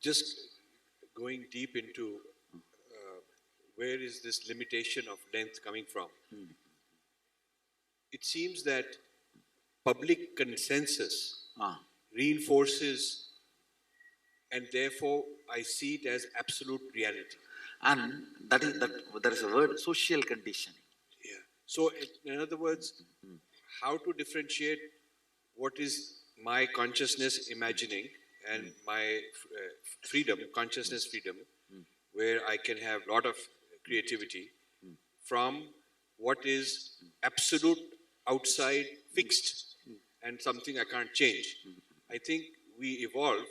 just going deep into where is this limitation of length coming from? It seems that public consensus reinforces, and therefore I see it as absolute reality. And that there is a word, social conditioning. Yeah. So, in other words, how to differentiate what is my consciousness imagining and my freedom, consciousness freedom, where I can have a lot of creativity, from what is absolute outside fixed and something I can't change. I think we evolve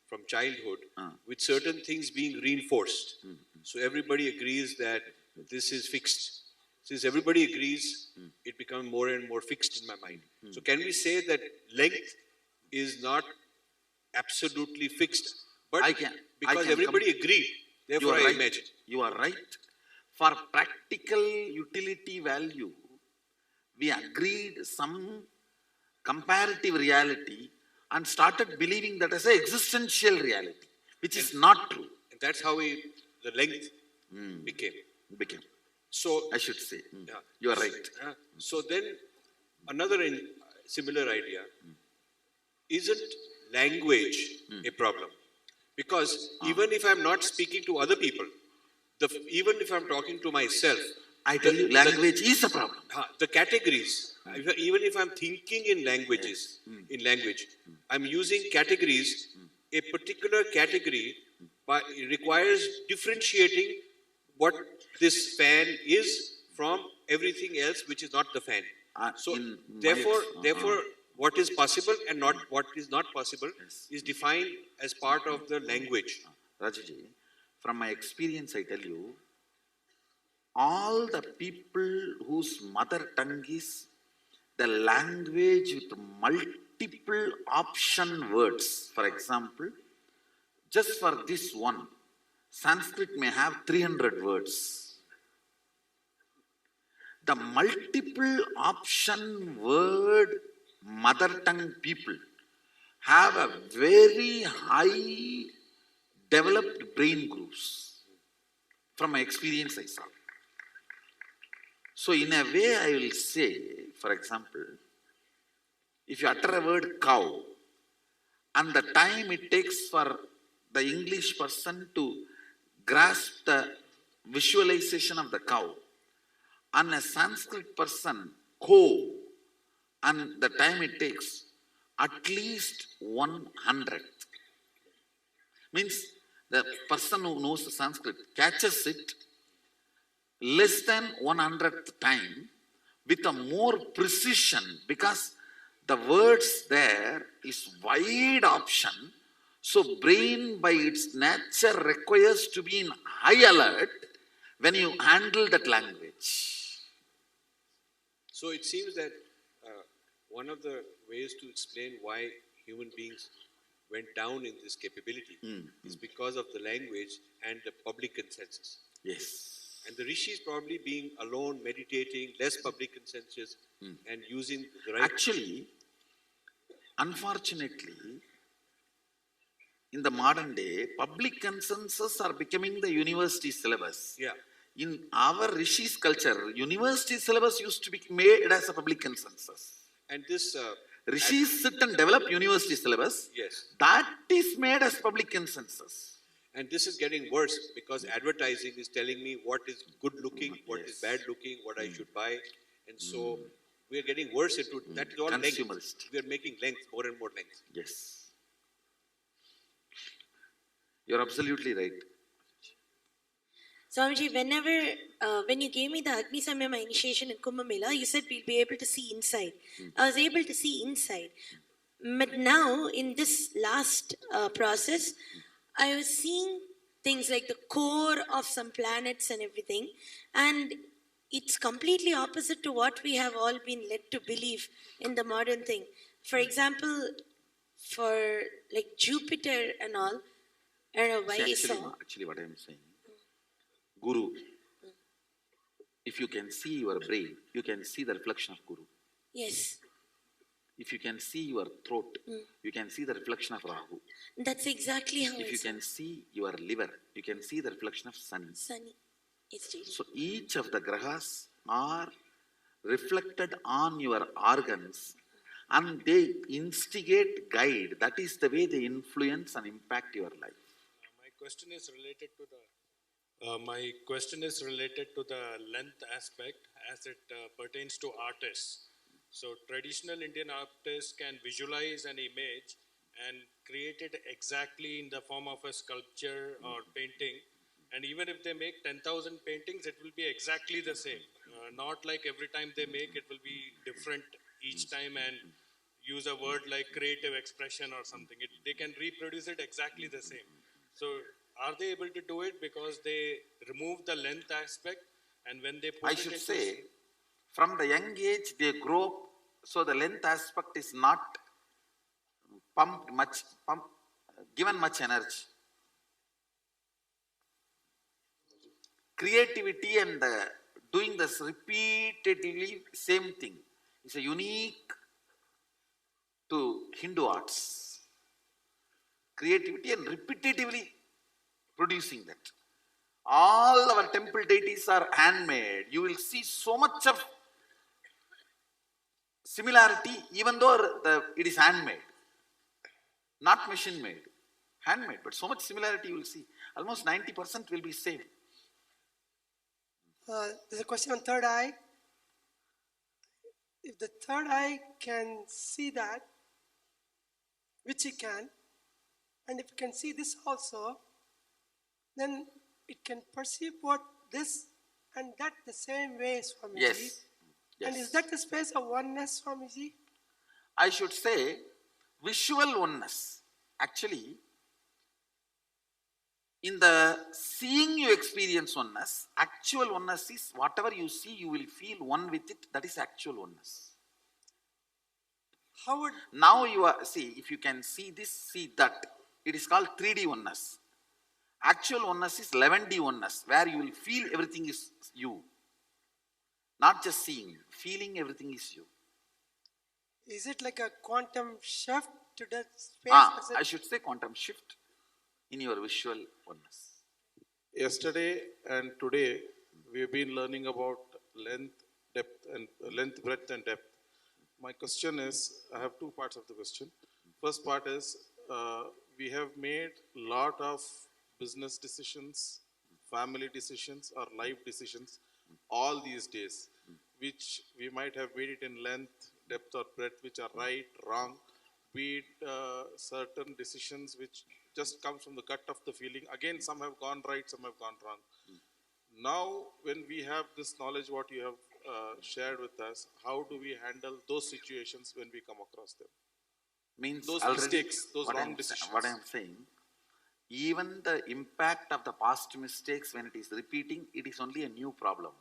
from childhood with certain things being reinforced. So everybody agrees that this is fixed. Since everybody agrees, it becomes more and more fixed in my mind. So can we say that length is not absolutely fixed? But because everybody agreed, therefore I imagine. You are right. For practical utility value, we agreed some comparative reality and started believing that as an existential reality, which is not true. And that's how the length became. So I should say, you are right. So then another similar idea, isn't language a problem? Because even if I'm not speaking to other people, even if I'm talking to myself, I tell you, language is a problem. The categories, even if I'm thinking in languages, in language, I'm using categories. A particular category requires differentiating what this fan is from everything else which is not the fan. So therefore, what is possible and not what is not possible is defined as part of the language. Rajuji, from my experience, I tell you, all the people whose mother tongue is the language with multiple option words, for example, just for this one, Sanskrit may have 300 words. The multiple option word mother tongue people have a very high developed brain grooves. From my experience, I saw. So in a way, I will say, for example, if you utter a word cow, and the time it takes for the English person to grasp the visualization of the cow, and a Sanskrit person, ko, and the time it takes, at least 100th. Means the person who knows the Sanskrit catches it less than 100th time with a more precision, because the words there is wide option. So brain by its nature requires to be in high alert when you handle that language. So it seems that one of the ways to explain why human beings went down in this capability is because of the language and the public consensus. Yes. And the rishis probably being alone, meditating, less public consensus, and using the right... Actually, unfortunately, in the modern day, public consensus are becoming the university syllabus. Yeah. In our rishis culture, university syllabus used to be made as a public consensus. And this... rishis sit and develop university syllabus. Yes. That is made as public consensus. And this is getting worse because advertising is telling me what is good looking, what is bad looking, what I should buy. And so we are getting worse into that is all length. We are making length, more and more length. Yes. You're absolutely right. Swamiji, when you gave me the Agni Samyama initiation in Kumbh Mela, you said we'll be able to see inside. I was able to see inside. But now, in this last process, I was seeing things like the core of some planets and everything. And it's completely opposite to what we have all been led to believe in the modern thing. For example, for like Jupiter and all, I don't know why you saw. Actually, what I am saying, Guru, if you can see your brain, you can see the reflection of Guru. Yes. If you can see your throat, you can see the reflection of Rahu. That's exactly how If I you saw can see your liver, you can see the reflection of sun. Sunny. It's changing. So each of the grahas are reflected on your organs and they instigate, guide. That is the way they influence and impact your life. My question is related to the length aspect as it pertains to artists. So traditional Indian artists can visualize an image and create it exactly in the form of a sculpture or painting. And even if they make 10,000 paintings, it will be exactly the same. Not like every time they make, it will be different each time and use a word like creative expression or something. They can reproduce it exactly the same. So are they able to do it because they remove the length aspect, and when they put I it should into say, from the young age, they grow up, so the length aspect is not given much energy. Creativity and doing this repeatedly, same thing, is a unique to Hindu arts. Creativity and repetitively producing that. All our temple deities are handmade. You will see so much of similarity, even though it is handmade, not machine made, handmade, but so much similarity you will see. Almost 90% will be same. There's a question on third eye. If the third eye can see that, which it can, and if it can see this also, then it can perceive what this and that the same way, Swamiji. Yes. And Yes. is that the space of oneness, Swamiji? I should say visual oneness. Actually, in the seeing you experience oneness, actual oneness is whatever you see, you will feel one with it. That is actual oneness. How would Now you are, see, if you can see this, see that, it is called 3D oneness. Actual oneness is 11D oneness, where you will feel everything is you. Not just seeing, feeling everything is you. is it like a quantum shift to that space? Is it- I should say quantum shift in your visual oneness. Yesterday and today, we've been learning about length, depth, and length, breadth, and depth. My question is, I have two parts of the question. First part is, we have made a lot of business decisions, family decisions, or life decisions all these days, which we might have made it in length, depth, or breadth, which are right, wrong, be it certain decisions which just come from the gut of the feeling. Again, some have gone right, some have gone wrong. Now, when we have this knowledge, what you have shared with us, how do we handle those situations when we come across them? Means Those already, mistakes, those what wrong I'm decisions. what I'm saying, even the impact of the past mistakes, when it is repeating, it is only a new problem.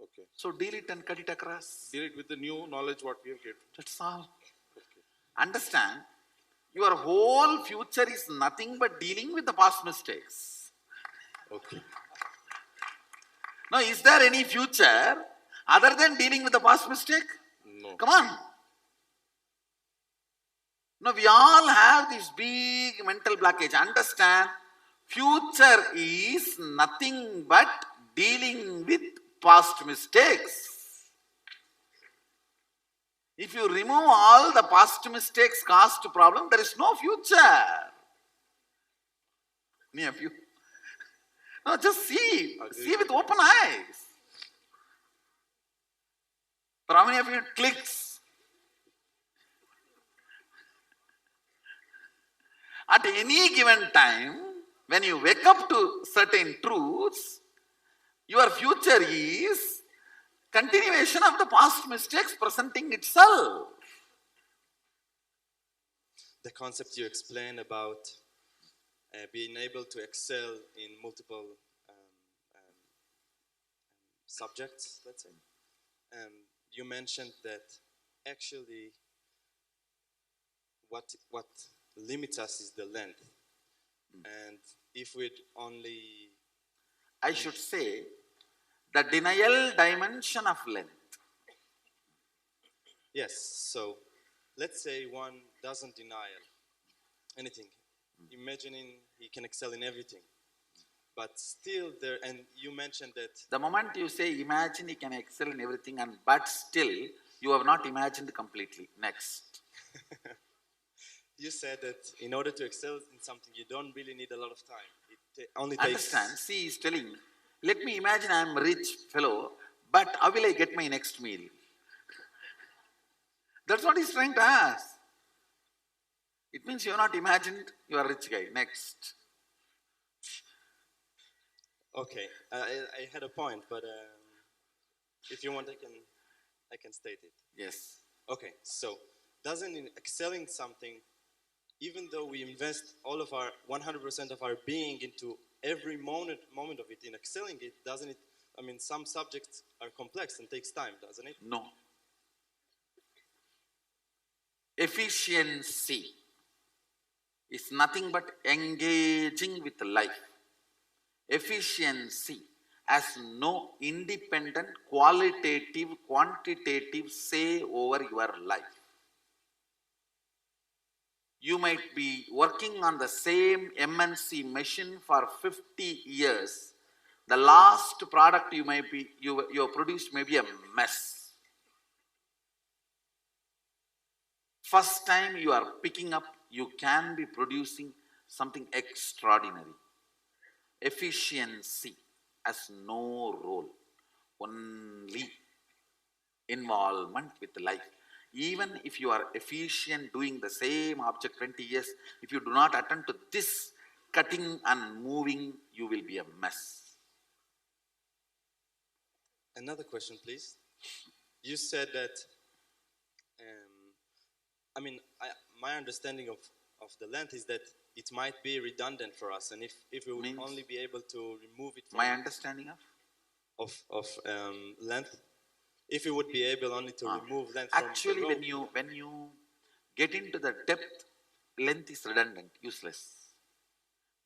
Okay. So deal it and cut it across. Deal it with the new knowledge what we have gained. That's all. Understand, your whole future is nothing but dealing with the past mistakes. Okay. Now, is there any future other than dealing with the past mistake? No. Come on. Now, we all have this big mental blockage. Understand, future is nothing but dealing with past mistakes. If you remove all the past mistakes caused problem, there is no future. Any of you? No, just see. See with open eyes. For how many of you it clicks? At any given time, when you wake up to certain truths, your future is continuation of the past mistakes presenting itself. The concept you explain about being able to excel in multiple subjects, let's say. You mentioned that actually what limits us is the length. And if we'd only... I should say, the denial dimension of length. Yes, so let's say one doesn't deny anything, imagining he can excel in everything, but still there, and you mentioned that The moment you say imagine he can excel in everything and but still you have not imagined completely. Next. you said that in order to excel in something, you don't really need a lot of time. It only takes. Understand? See, he's telling, let me imagine I am a rich fellow, but how will I get my next meal? That's what he's trying to ask. It means you have not imagined you are a rich guy. Next. Okay, I had a point, but if you want, I can state it. Yes. Okay, so doesn't in excelling something, even though we invest all of our 100% of our being into every moment of it in excelling it, doesn't it? I mean, some subjects are complex and takes time, doesn't it? No. Efficiency is nothing but engaging with life. Efficiency has no independent qualitative, quantitative say over your life. You might be working on the same MNC machine for 50 years. The last product you have produced may be a mess. First time you are picking up, you can be producing something extraordinary. Efficiency has no role, only involvement with life. Even if you are efficient doing the same object 20 years, if you do not attend to this cutting and moving, you will be a mess. Another question, please. You said that, my understanding of the length is that it might be redundant for us, and if we would Means? only be able to remove it from My understanding of? length, if we would be able only to remove length from Actually, the rope, when you get into the depth, length is redundant, useless.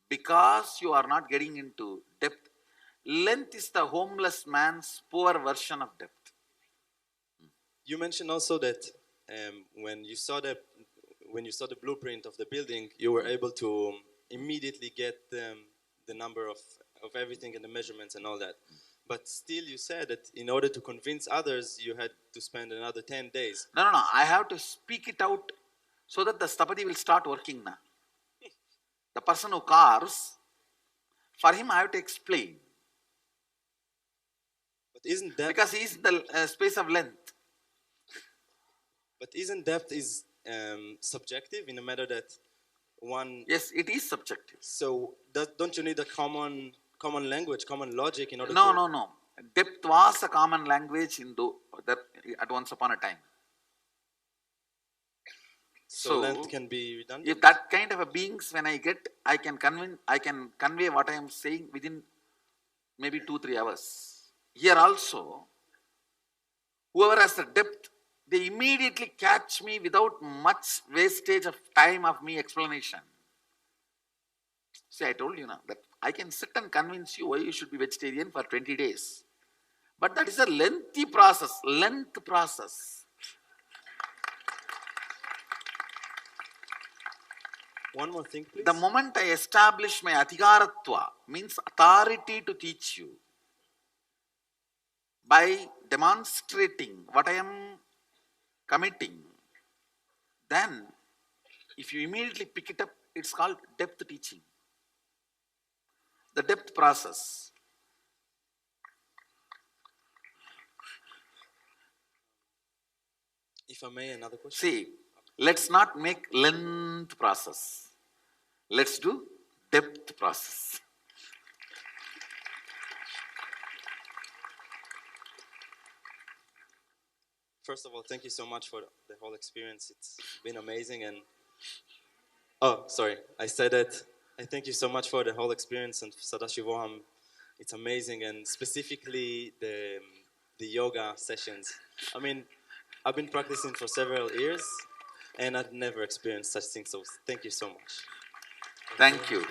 Because you are not getting into depth, length is the homeless man's poor version of depth. you mentioned also that when you saw the blueprint of the building, you were able to immediately get the number of everything and the measurements and all that. But still, you said that in order to convince others, you had to spend another 10 days. No. I have to speak it out so that the Stapati will start working now. The person who carves, for him I have to explain. But isn't depth? Because he is the space of length. But isn't depth is subjective in a matter that one? Yes, it is subjective. So don't you need a common language, common logic in order? No. Depth was a common language at once upon a time. So length can be redundant. If that kind of a beings when I get, I can convey what I am saying within maybe 2-3 hours. Here also, whoever has the depth, they immediately catch me without much wastage of time of me explanation. See, I told you now that I can sit and convince you why you should be vegetarian for 20 days. But that is a lengthy process, One more thing, please. The moment I establish my adhikaratva, means authority to teach you, by demonstrating what I am committing, then if you immediately pick it up, it's called depth teaching. The depth process. If I may, another question. See, let's not make length process. Let's do depth process. First of all, thank you so much for the whole experience. It's been amazing. And I said that I thank you so much for the whole experience and Sadashivoham. It's amazing, and specifically the yoga sessions. I mean, I've been practicing for several years, and I've never experienced such things. So thank you so much. Thank you.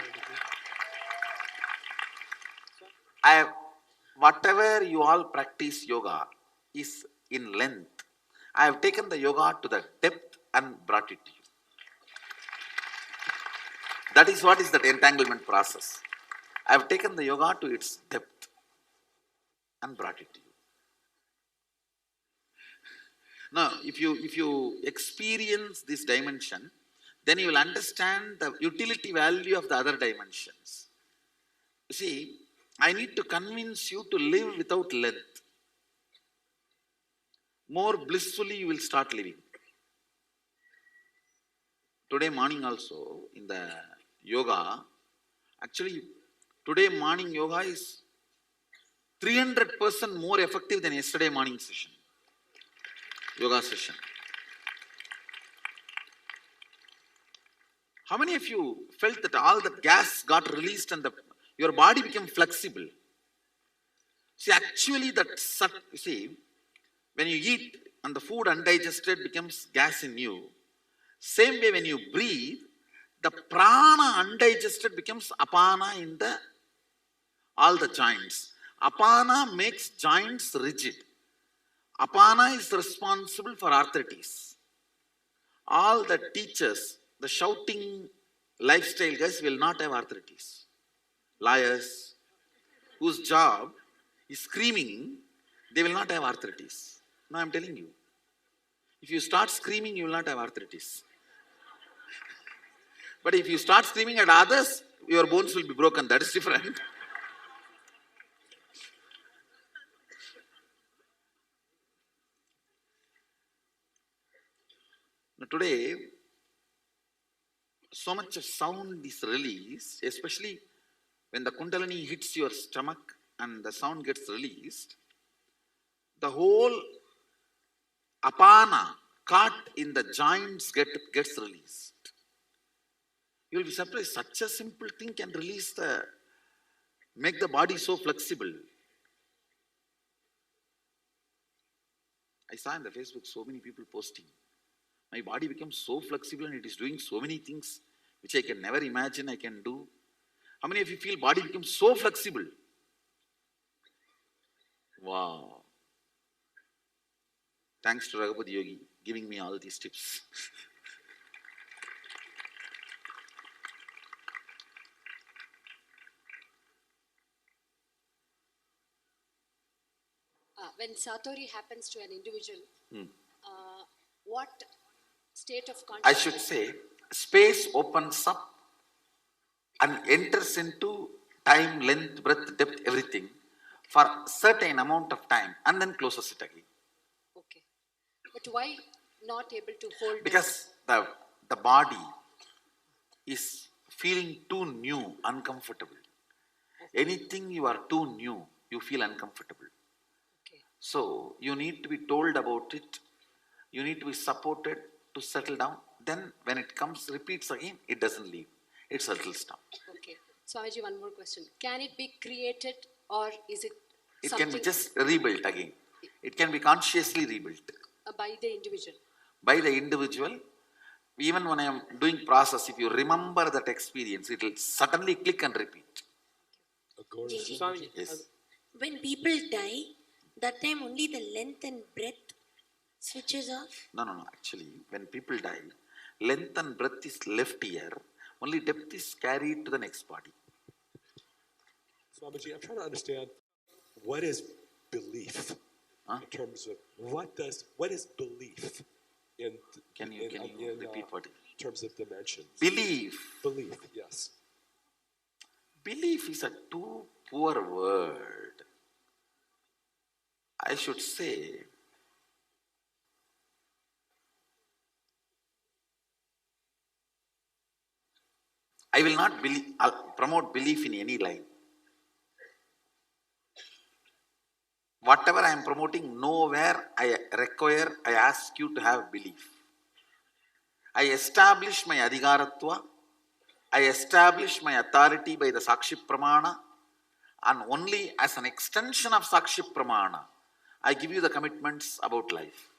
Whatever you all practice yoga is in length. I have taken the yoga to the depth and brought it to you. That is what is that entanglement process. I have taken the yoga to its depth and brought it to you. Now, if you experience this dimension, then you will understand the utility value of the other dimensions. You see, I need to convince you to live without length. More blissfully you will start living. Today morning also in the yoga, actually today morning yoga is 300% more effective than yesterday morning session. Yoga session. How many of you felt that all the gas got released and your body became flexible? See, actually when you eat and the food undigested becomes gas in you, same way when you breathe, the prana undigested becomes apana in all the joints. Apana makes joints rigid. Apana is responsible for arthritis. All the teachers, the shouting lifestyle guys will not have arthritis. Liars, whose job is screaming, they will not have arthritis. No, I am telling you. If you start screaming, you will not have arthritis. But if you start screaming at others, your bones will be broken. That is different. Now today, so much of sound is released, especially when the Kundalini hits your stomach and the sound gets released, the whole apana caught in the joints gets released. You will be surprised, such a simple thing can make the body so flexible. I saw in the Facebook so many people posting. My body becomes so flexible and it is doing so many things which I can never imagine I can do. How many of you feel body becomes so flexible? Wow. Thanks to Raghupati Yogi giving me all these tips. When Satori happens to an individual, what state of I consciousness? should say, space opens up and enters into time, length, breadth, depth, everything for a certain amount of time and then closes it again. Okay. But why not able to hold Because the body is feeling too new, uncomfortable. Anything you are too new, you feel uncomfortable. Okay. So you need to be told about it. You need to be supported to settle down. Then when it comes, repeats again, it doesn't leave. It settles down. Okay. Swamiji, one more question. Can it be created or is it It something can be just rebuilt again. It can be consciously rebuilt by the individual? by the individual. Even when I am doing process, if you remember that experience, it will suddenly click and repeat. Gigi, Yes. when people die, that time only the length and breadth switches off. No. Actually, when people die, length and breadth is left here. Only depth is carried to the next body. Swamiji, I'm trying to understand what is belief in terms of what is belief in Can you repeat what? terms of dimensions? Belief. Belief, yes. Belief is a too poor word. I should say, I will not promote belief in any line. Whatever I am promoting, nowhere I ask you to have belief. I establish my adhikaratva, I establish my authority by the Sakshi Pramana, and only as an extension of Sakshi Pramana, I give you the commitments about life.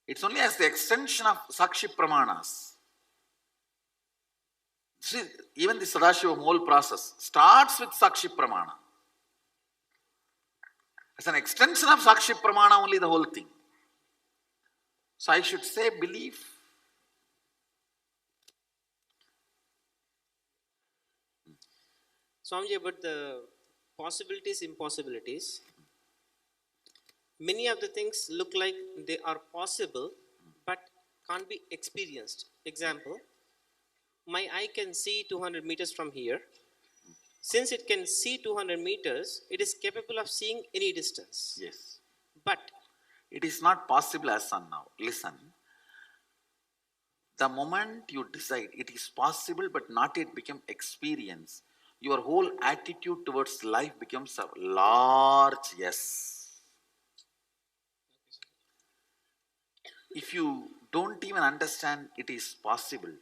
It's only as the extension of Sakshi Pramanas. See, even the Sadashivam whole process starts with Sakshi Pramana. As an extension of Sakshi Pramana, only the whole thing. So I should say belief. Swamiji, about the possibilities, impossibilities, many of the things look like they are possible but can't be experienced. Example, my eye can see 200 meters from here. Since it can see 200 meters, it is capable of seeing any distance. Yes. But It is not possible as on now. Listen. The moment you decide it is possible but not yet become experience, your whole attitude towards life becomes a large yes. If you don't even understand it is possible,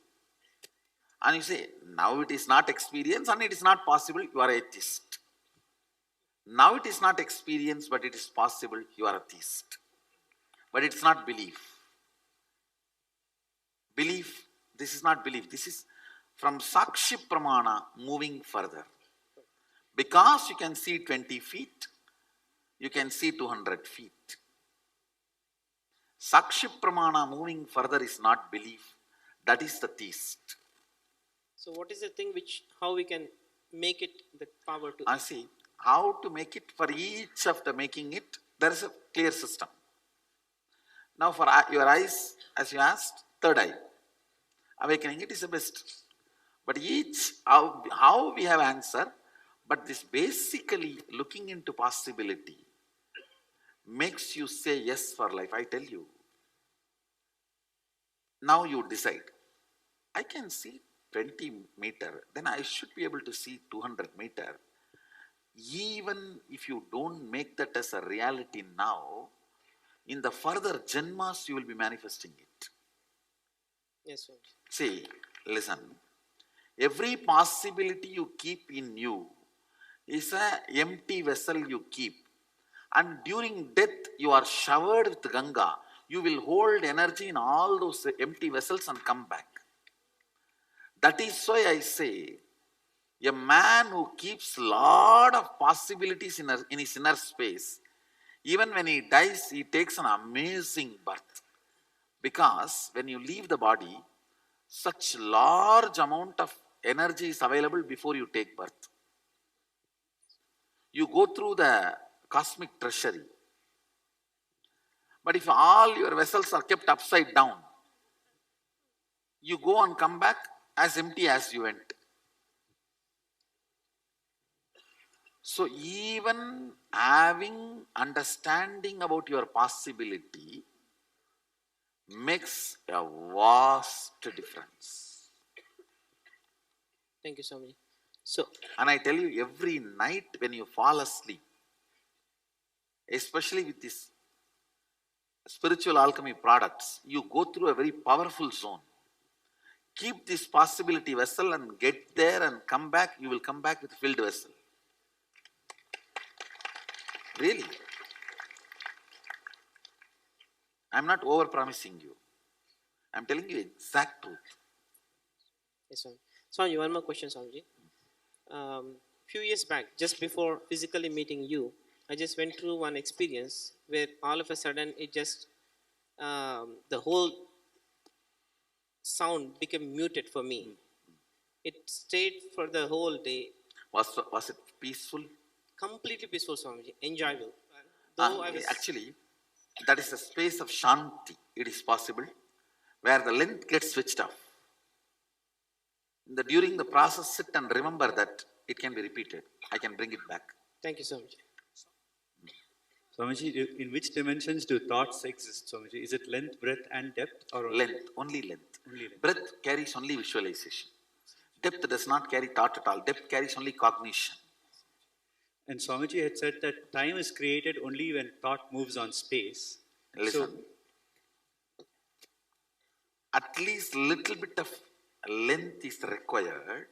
and you say, now it is not experience and it is not possible, you are atheist. Now it is not experience but it is possible, you are a theist. But it's not belief. Belief, this is not belief. This is from Sakshi Pramana moving further. Because you can see 20 feet, you can see 200 feet. Sakshi Pramana moving further is not belief. That is the theist. so what is the thing which, how we can make it the power to... I see how to make it. For each of the making it, there is a clear system. Now for your eyes, as you asked, third eye. Awakening it is the best. But each, how we have answer, but this basically looking into possibility makes you say yes for life. I tell you. Now you decide. I can see 20 meter, then I should be able to see 200 meter. Even if you don't make that as a reality now, in the further janmas you will be manifesting it. Yes, sir. See, listen. Every possibility you keep in you is an empty vessel you keep. And during death you are showered with Ganga. You will hold energy in all those empty vessels and come back. That is why I say, a man who keeps lot of possibilities in his inner space, even when he dies, he takes an amazing birth. Because when you leave the body, such large amount of energy is available before you take birth. You go through the cosmic treasury. But if all your vessels are kept upside down, you go and come back as empty as you went. So even having understanding about your possibility makes a vast difference. Thank you, Swamiji. So, And I tell you, every night when you fall asleep, especially with this spiritual alchemy products, you go through a very powerful zone. Keep this possibility vessel and get there and come back, you will come back with filled vessel. Really. I'm not over promising you. I'm telling you exact truth. yes, Swamiji. Swamiji, one more question, Swamiji. Few years back, just before physically meeting you, I just went through one experience where all of a sudden it just, the whole sound became muted for me. It stayed for the whole day, Was it peaceful? completely peaceful, Swamiji, enjoyable. Though I was, Actually, that is a space of shanti. It is possible where the length gets switched off. During the process, sit and remember that it can be repeated. I can bring it back. thank you, Swamiji. Swamiji, in which dimensions do thoughts exist, Swamiji? Is it length, breadth, and depth? Or Length, only length. Only length. Breadth carries only visualization. Depth does not carry thought at all. Depth carries only cognition. And Swamiji had said that time is created only when thought moves on space. Listen. At least little bit of length is required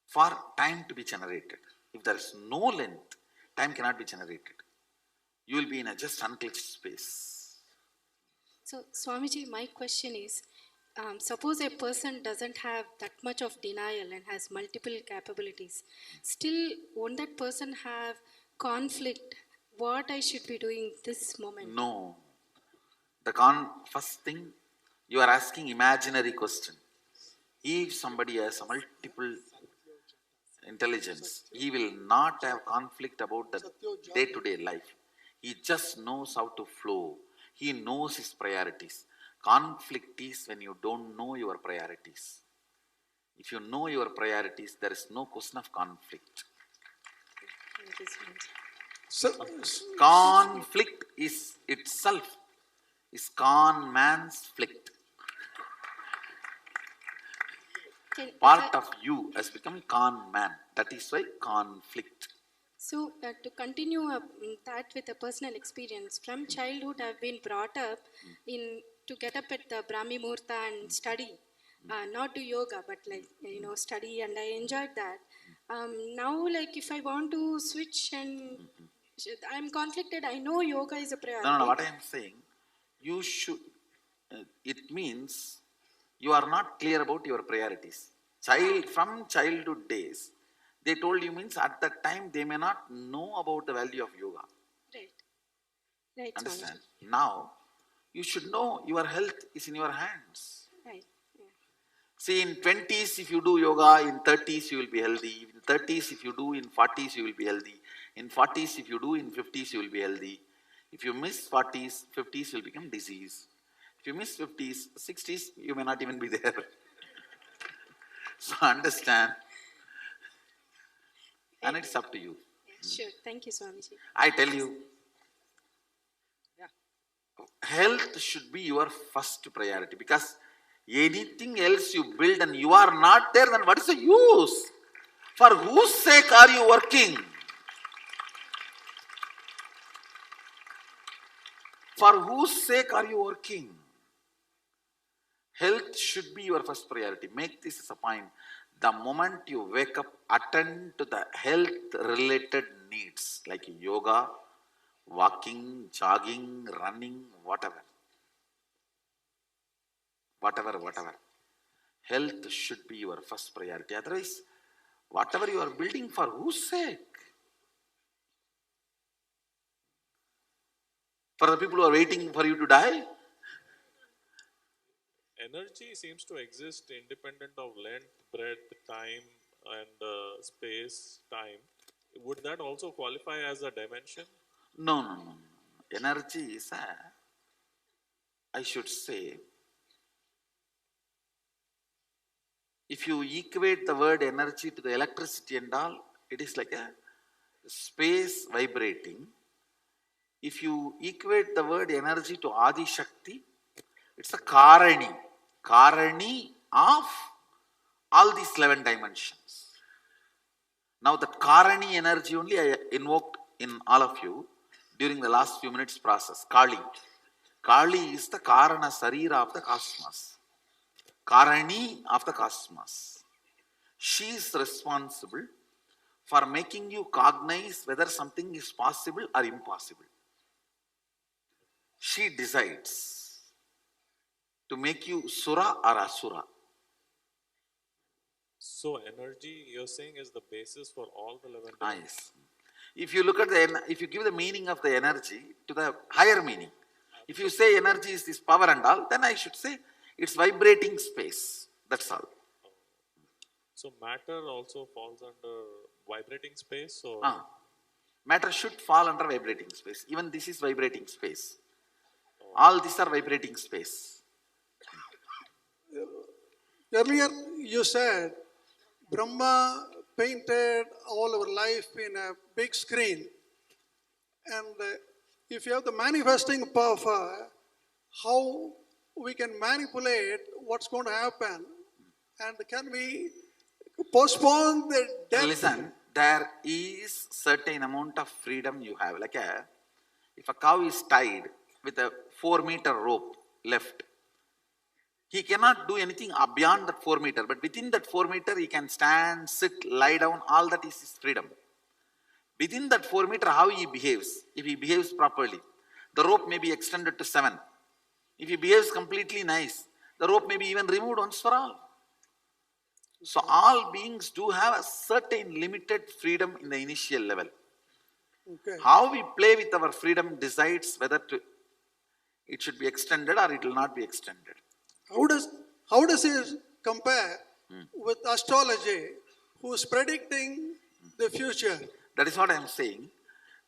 for time to be generated. If there is no length, time cannot be generated. You will be in a just unclutched space. So, Swamiji, my question is, suppose a person doesn't have that much of denial and has multiple capabilities, still won't that person have conflict? What I should be doing this moment? No. First thing, you are asking imaginary question. If somebody has a multiple intelligence, he will not have conflict about the day-to-day life. He just knows how to flow. He knows his priorities. Conflict is when you don't know your priorities. If you know your priorities, there is no question of conflict. Conflict is itself is con man's flict. Part of you has become con man. That is why conflict. So to continue that with a personal experience, from childhood I've been brought up to get up at the Brahmi Muhurta and study, not do yoga, but study, and I enjoyed that. Now, if I want to switch and I'm conflicted, I know yoga is a priority. No, what I am saying, you should, it means you are not clear about your priorities. From childhood days, they told you means at that time they may not know about the value of yoga. Right. Understand? Now, you should know your health is in your hands. Right. Yeah. See, in 20s if you do yoga, in 30s you will be healthy. In 30s if you do, in 40s you will be healthy. In 40s if you do, in 50s you will be healthy. If you miss 40s, 50s will become disease. If you miss 50s, 60s, you may not even be there. So understand. And it's up to you. Sure. Thank you, Swamiji. I tell you, health should be your first priority, because anything else you build and you are not there, then what is the use? For whose sake are you working? For whose sake are you working? Health should be your first priority. Make this as a point. The moment you wake up, attend to the health-related needs like yoga, walking, jogging, running, whatever. Whatever. Health should be your first priority. Otherwise, whatever you are building, for whose sake? For the people who are waiting for you to die? Energy seems to exist independent of length, breadth, time, and space, time. Would that also qualify as a dimension? No. Energy is I should say, if you equate the word energy to the electricity and all, it is like a space vibrating. If you equate the word energy to Adi Shakti, it's a Karani of all these 11 dimensions. Now that Karani energy only I invoked in all of you during the last few minutes process, Kali. Kali is the Karana Sarira of the cosmos. Karani of the cosmos. She is responsible for making you cognize whether something is possible or impossible. She decides to make you Sura or Asura. So energy, you're saying, is the basis for all the 11 Ah, dimensions? yes. If you look at if you give the meaning of the energy to the higher meaning, if you say energy is this power and all, then I should say it's vibrating space. That's all. So matter also falls under vibrating space? Or? Matter should fall under vibrating space. Even this is vibrating space. All these are vibrating space. Earlier you said Brahma painted all our life in a big screen. And if you have the manifesting power, how we can manipulate what's going to happen? And can we postpone the death? Listen, there is certain amount of freedom you have. Like if a cow is tied with a 4-meter rope left, he cannot do anything beyond that 4 meter, but within that 4 meter he can stand, sit, lie down, all that is his freedom. Within that 4 meter, how he behaves, if he behaves properly, the rope may be extended to 7. If he behaves completely nice, the rope may be even removed once for all. So all beings do have a certain limited freedom in the initial level. Okay. How we play with our freedom decides whether to it should be extended or it will not be extended. How does it compare with astrology, who's predicting the future? That is what I am saying.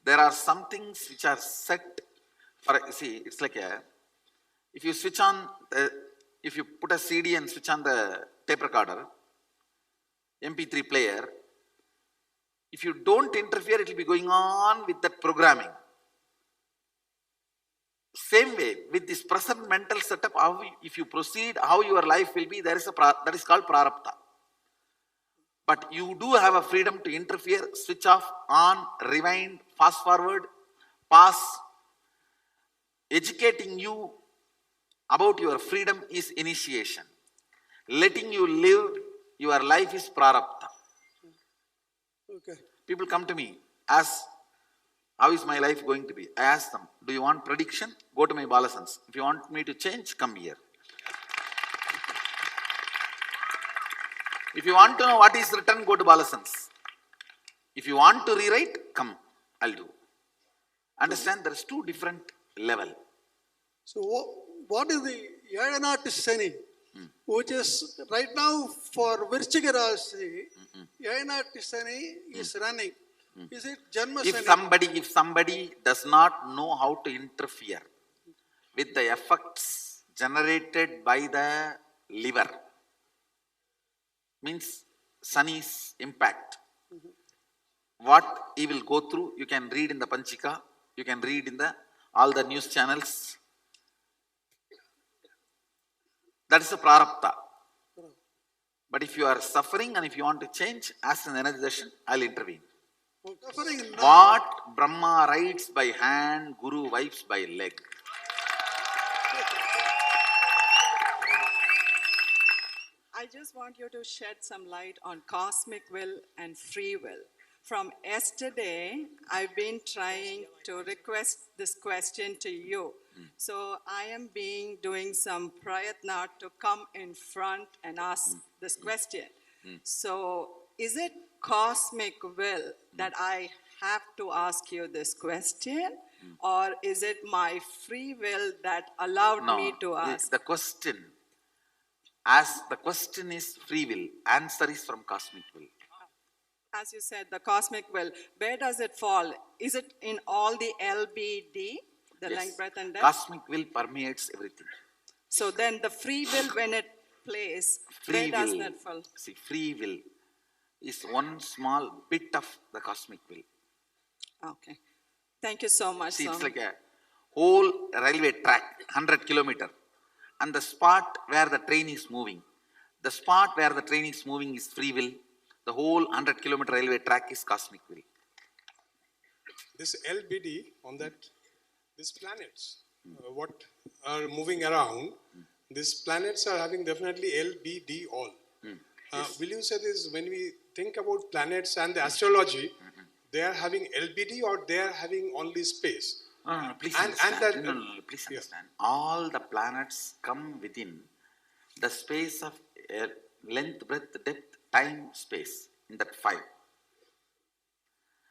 There are some things which are set for, see, it's like if you switch on, if you put a CD and switch on the tape recorder, MP3 player, if you don't interfere, it will be going on with that programming. Same way, with this present mental setup, if you proceed, how your life will be, that is called prarabdha. But you do have a freedom to interfere, switch off, on, rewind, fast forward, pass. Educating you about your freedom is initiation. Letting you live your life is prarabdha. Okay. People come to me, ask, how is my life going to be? I ask them, do you want prediction? Go to my Balasans. If you want me to change, come here. If you want to know what is written, go to Balasans. If you want to rewrite, come, I'll do. Understand, there is two different levels. So what is the Yadanati Sani, which is right now for Virchiga Rasi, Yadanati Sani is running. Is it Janma Sani? If somebody does not know how to interfere with the effects generated by the liver, means Sani's impact, what he will go through, you can read in the Panchika, you can read in all the news channels. That is a prarabdha. But if you are suffering and if you want to change, ask in the energy session, I'll intervene. What Brahma writes by hand, Guru wipes by leg. I just want you to shed some light on cosmic will and free will. From yesterday, I've been trying to request this question to you. So I am doing some prayatna to come in front and ask this question. So is it cosmic will that I have to ask you this question? Or is it my free will that allowed me to ask? The question, as the question is free will, answer is from cosmic will. As you said, the cosmic will, where does it fall? Is it in all the LBD, the length, breadth and depth? Cosmic will permeates everything. So then the free will, when it plays, where does that fall? See, free will is one small bit of the cosmic will. Okay. Thank you so much. See, it's like a whole railway track, 100 kilometers. And the spot where the train is moving, the spot where the train is moving is free will. The whole 100-kilometer railway track is cosmic will. This LBD on that, these planets, what are moving around, these planets are having definitely LBD all. Will you say this, when we think about planets and the astrology, they are having LBD or they are having only space? Please understand. Please understand. All the planets come within the space of length, breadth, depth, time, space, in that 5.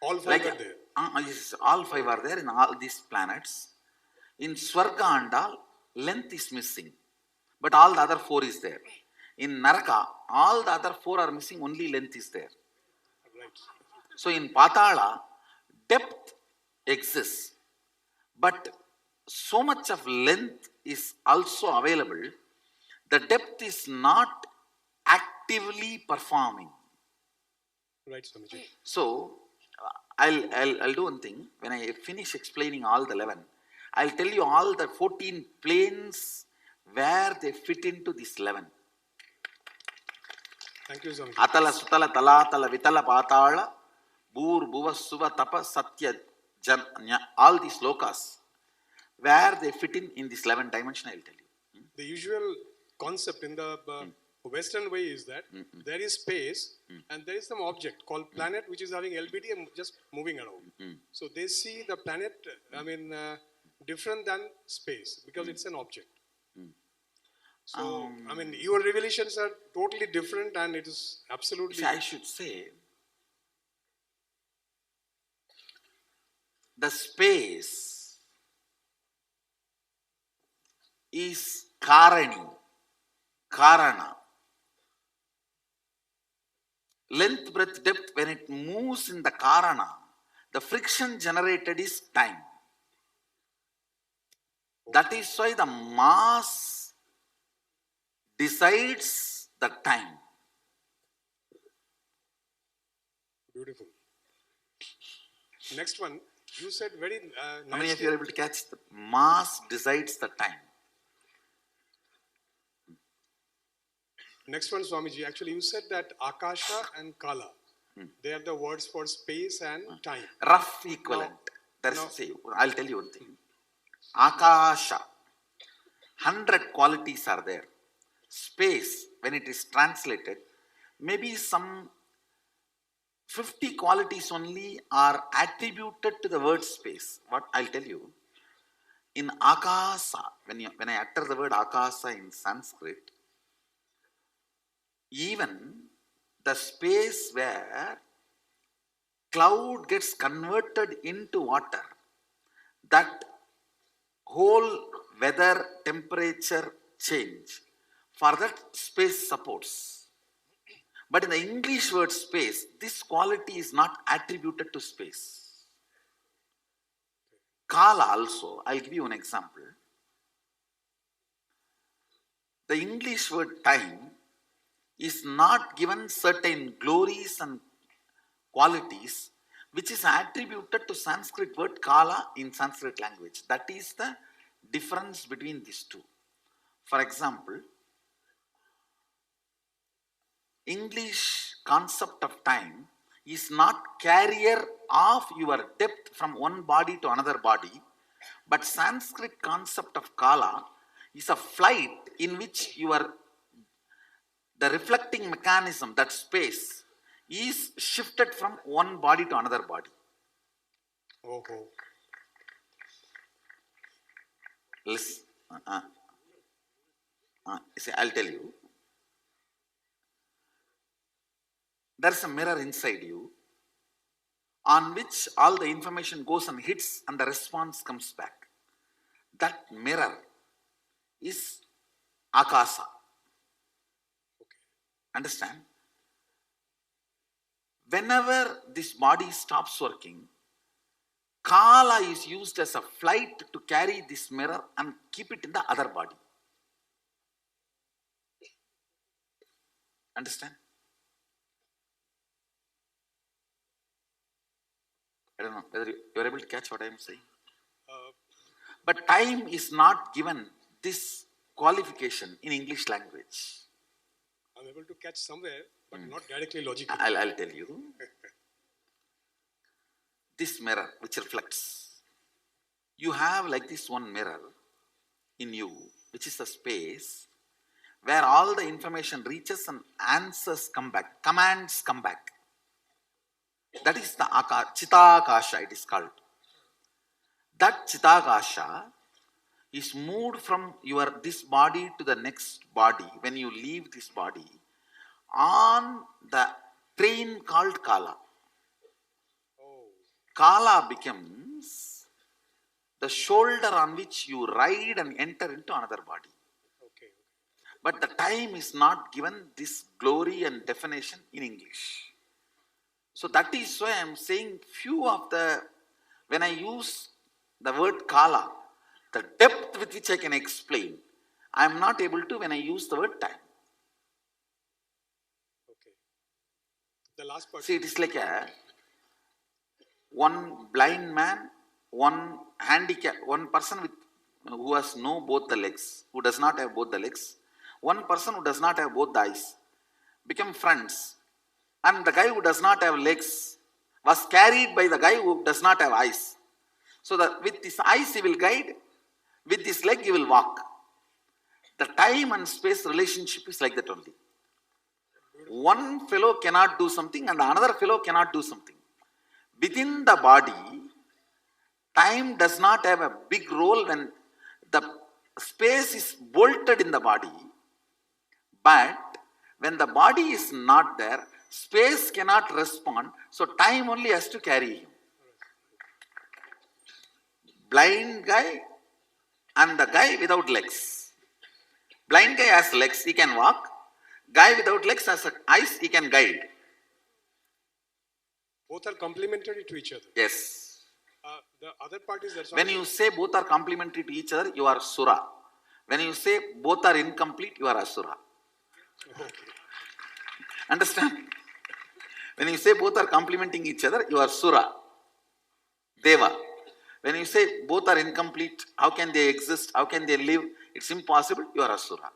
All 5 are there? Yes, all 5 are there in all these planets. In Swarga and all, length is missing, but all the other 4 is there. In Naraka, all the other 4 are missing, only length is there. Right. So in Patala, depth exists, but so much of length is also available. The depth is not actively performing. Right, Swamiji. So, I'll do one thing. When I finish explaining all the 11, I'll tell you all the 14 planes where they fit into this 11. Thank you, Swamiji. Atala, Sutala, Talatala, Vitala, Patala, Bur, Bhuva, Suva, Tapa, Satya, Janya, all these lokas, where they fit in this 11 dimension, I'll tell you. The usual concept in the Western way is that there is space and there is some object called planet which is having LBD and just moving around. So they see the planet, different than space because it's an object. So, your revelations are totally different and it is absolutely... See, I should say, the space is Karani, Karana. Length, breadth, depth, when it moves in the Karana, the friction generated is time. That is why the mass decides the time. Beautiful. Next one, you said very How many of nicely. you are able to catch the mass decides the time? Next one, Swamiji. Actually, you said that Akasha and Kala, they are the words for space and time. Rough equivalent. See, I'll tell you one thing. Akasha, 100 qualities are there. Space, when it is translated, maybe some 50 qualities only are attributed to the word space. What I'll tell you, in Akasa, when I utter the word Akasa in Sanskrit, even the space where cloud gets converted into water, that whole weather temperature change, for that space supports. But in the English word space, this quality is not attributed to space. Kala also, I'll give you an example. The English word time is not given certain glories and qualities which is attributed to Sanskrit word Kala in Sanskrit language. That is the difference between these two. For example, English concept of time is not carrier of your depth from one body to another body, but Sanskrit concept of Kala is a flight in which the reflecting mechanism, that space, is shifted from one body to another body. Oh. Listen, see, I'll tell you. There's a mirror inside you on which all the information goes and hits and the response comes back. That mirror is Akasa. Understand? Whenever this body stops working, Kala is used as a flight to carry this mirror and keep it in the other body. Understand? I don't know whether you are able to catch what I am saying. But time is not given this qualification in English language. I'm able to catch somewhere, but not directly logically. I'll tell you. This mirror which reflects, you have like this one mirror in you, which is a space where all the information reaches and answers come back, commands come back. That is the Chitakasha, it is called. That Chitakasha is moved from this body to the next body when you leave this body on the train called Kala. Kala becomes the shoulder on which you ride and enter into another body. But the time is not given this glory and definition in English. So that is why I am saying when I use the word Kala, the depth with which I can explain, I am not able to when I use the word time. The last part. See, it is like one blind man, one person who has both the legs, who does not have both the legs, one person who does not have both the eyes, become friends. And the guy who does not have legs was carried by the guy who does not have eyes. So that with his eyes he will guide, with his leg he will walk. The time and space relationship is like that only. One fellow cannot do something and the another fellow cannot do something. Within the body, time does not have a big role when the space is bolted in the body. But when the body is not there, space cannot respond, so time only has to carry him. Blind guy and the guy without legs. Blind guy has legs, he can walk. Guy without legs has eyes, he can guide. Both are complementary to each other. Yes. The other part is that When you say both are complementary to each other, you are Sura. When you say both are incomplete, you are Asura. Okay. Understand? When you say both are complementing each other, you are Sura. Deva. When you say both are incomplete, how can they exist? How can they live? It's impossible, you are Asura.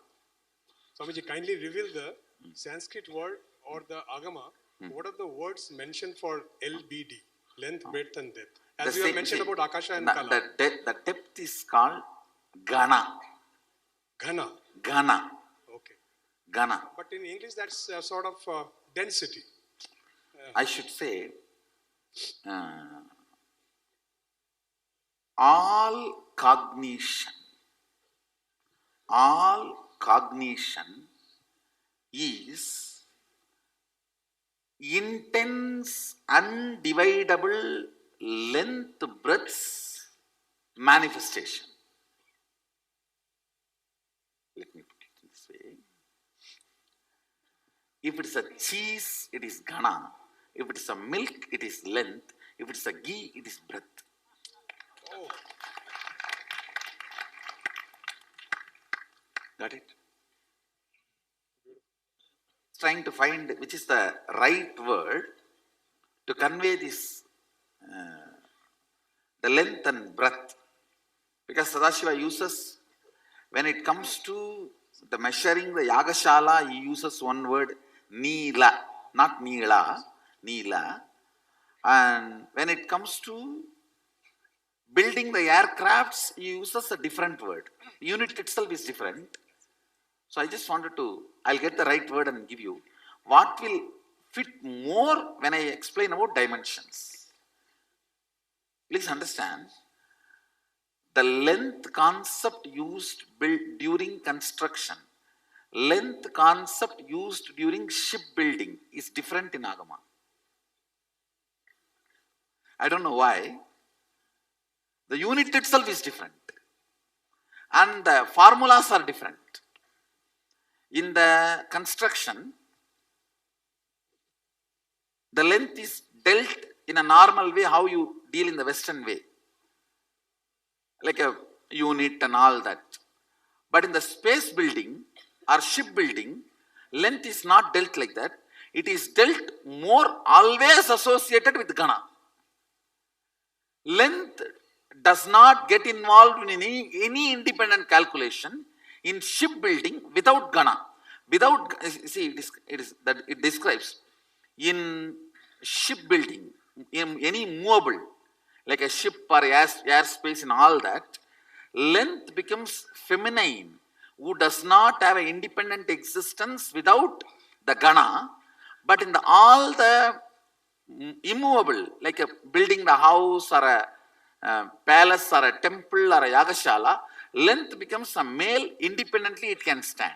Swamiji, kindly reveal the Sanskrit word or the Agama. What are the words mentioned for LBD? Length, breadth and depth. As you have mentioned about Akasha and Kala. The depth is called Gana. Ghana. Gana. Okay. Gana. But in English, that's sort of density. I should say, all cognition is intense, undividable length, breadth manifestation. Let me put it this way. If it is a cheese, it is Gana. If it is a milk, it is length. If it is a ghee, it is breadth. Oh. Got it? Trying to find which is the right word to convey this, the length and breadth. Because Sadashiva uses, when it comes to the measuring the Yagashala, he uses one word, Neela, not Neela, Neela. And when it comes to building the aircrafts, he uses a different word. The unit itself is different. So I just wanted to, I'll get the right word and give you. What will fit more when I explain about dimensions? Please understand, the length concept used during construction, length concept used during shipbuilding is different in Agama. I don't know why. The unit itself is different. And the formulas are different. In the construction, the length is dealt in a normal way, how you deal in the Western way. Like a unit and all that. But in the space building or shipbuilding, length is not dealt like that. It is dealt more always associated with Gana. Length does not get involved in any independent calculation in shipbuilding without Gana. Without, see, it describes in shipbuilding, in any movable, like a ship or airspace and all that, length becomes feminine, who does not have an independent existence without the Gana, but in all the immovable, like a building the house or a palace or a temple or a Yagashala, length becomes a male, independently it can stand.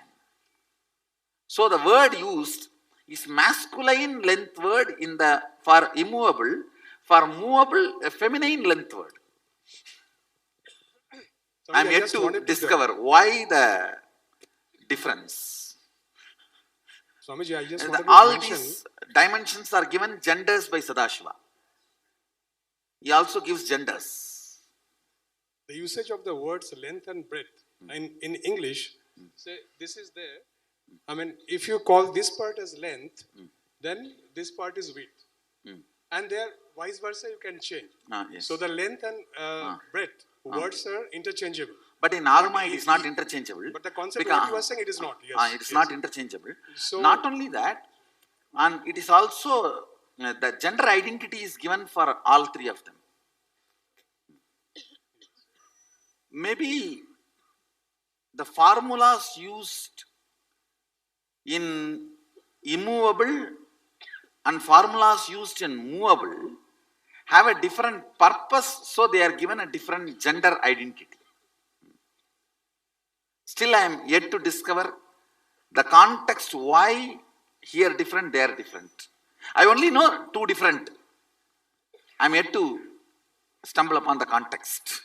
So the word used is masculine length word in the for immovable, for movable a feminine length word. I am yet to discover why the difference. Swamiji, I just all these dimensions are given genders by Sadashiva. He also gives genders. The usage of the words length and breadth in English, say this is there. I mean, if you call this part as length, then this part is width. And there, vice versa, you can change. Yes. So the length and breadth, words are interchangeable. But in Agama, it is not interchangeable. But the concept what you are saying, it is not. Yes. It is not interchangeable. So, not only that, and it is also, the gender identity is given for all three of them. Maybe the formulas used in immovable and formulas used in movable have a different purpose, so they are given a different gender identity. Still I am yet to discover the context why here different, there different. I only know two different. I am yet to stumble upon the context.